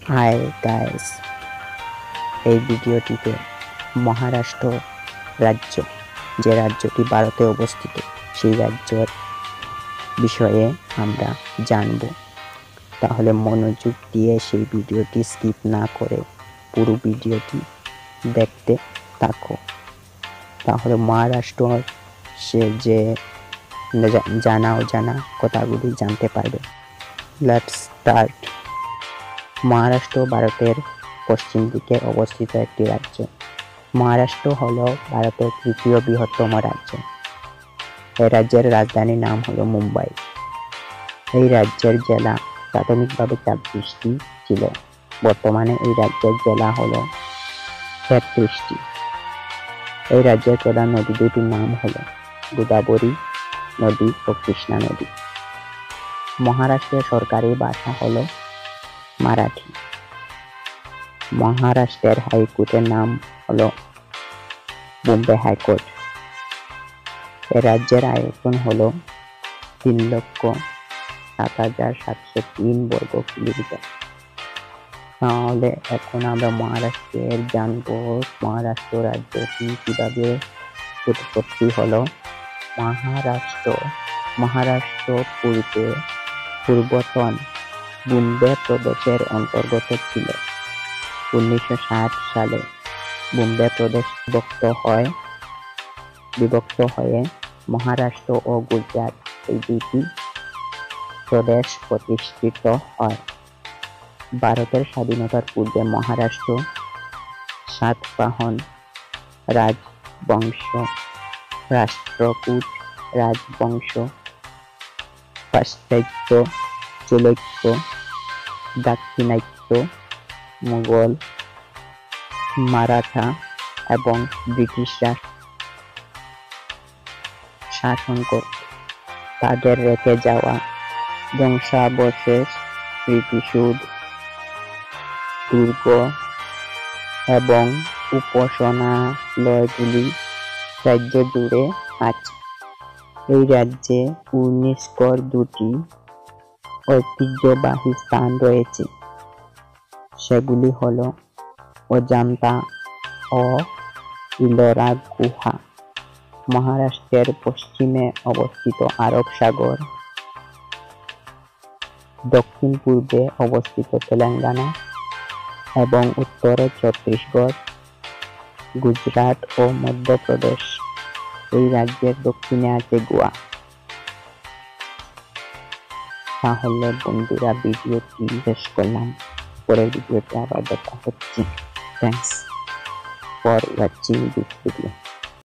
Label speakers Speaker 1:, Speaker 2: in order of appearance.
Speaker 1: Hi guys, এই ভিডিওটিতে মহারাষ্ট্র রাজ্য, যে রাজ্যটি ভারতে অবস্থিত, সেই রাজ্যের বিষয়ে আমরা জানব। তাহলে মনোযোগ দিয়ে সেই ভিডিওটি স্কিপ না করে পুরো ভিডিওটি দেখতে থাকো। তাহলে মহারাষ্ট্র সে যে জানা অজানা কথাগুলি জানতে পারবে। Let's start. মহারাষ্ট্র ভারতের পশ্চিম দিকে অবস্থিত একটি রাজ্য। মহারাষ্ট্র হল ভারতের তৃতীয় বৃহত্তম রাজ্য। এই রাজ্যের রাজধানীর নাম হলো মুম্বাই। এই রাজ্যের জেলা প্রাথমিকভাবে ২৪টি ছিল। বর্তমানে এই রাজ্যের জেলা হলো ৩৩টি। এই রাজ্যের প্রধান নদী দুটির নাম হলো গোদাবরী নদী ও কৃষ্ণা নদী। মহারাষ্ট্রের সরকারি ভাষা হলো মারাঠি। মহারাষ্ট্রের হাইকোর্টের নাম হলো বোম্বে হাইকোর্ট। এ রাজ্যের আয়তন হলো ৩,০৭,৭০৩ বর্গ কিলোমিটার। তাহলে এখন আমরা মহারাষ্ট্রের জানবো মহারাষ্ট্র রাজ্যটি কিভাবে উৎপত্তি হলো। মহারাষ্ট্র পূর্বতন বোম্বে প্রদেশের অন্তর্গত ছিল। ১৯৬০ সালে বোম্বে প্রদেশ বিভক্ত হয়ে মহারাষ্ট্র ও গুজরাট এই দুটি প্রদেশ প্রতিষ্ঠিত হয়। ভারতের স্বাধীনতার পূর্বে মহারাষ্ট্র সাতবাহন রাজবংশ, রাষ্ট্রকূট রাজবংশ, পাশ্চাত্য, চালুক্য, দাক্ষিণাত্য, মুঘল, মারাঠা এবং ব্রিটিশরা শাসন করত। তাদের রেখে যাওয়া ধ্বংসাবশেষ, স্মৃতিসৌধ, দুর্গ এবং উপাসনালয়গুলি রাজ্য জুড়ে আছে। এই রাজ্যে ইউনেস্কোর দুটি ঐতিহ্যবাহী স্থান রয়েছে, সেগুলি হল অজন্তা ও ইলোরা গুহা। মহারাষ্ট্রের পশ্চিমে অবস্থিত আরব সাগর, দক্ষিণ পূর্বে অবস্থিত তেলেঙ্গানা এবং উত্তরে ছত্তিশগড়, গুজরাট ও মধ্যপ্রদেশ। এই রাজ্যের দক্ষিণে আছে গোয়া। তাহলে বন্ধুরা, ভিডিওটি শেষ করলাম। পরের ভিডিওতে আবার দেখা হচ্ছে। Thanks for watching this video.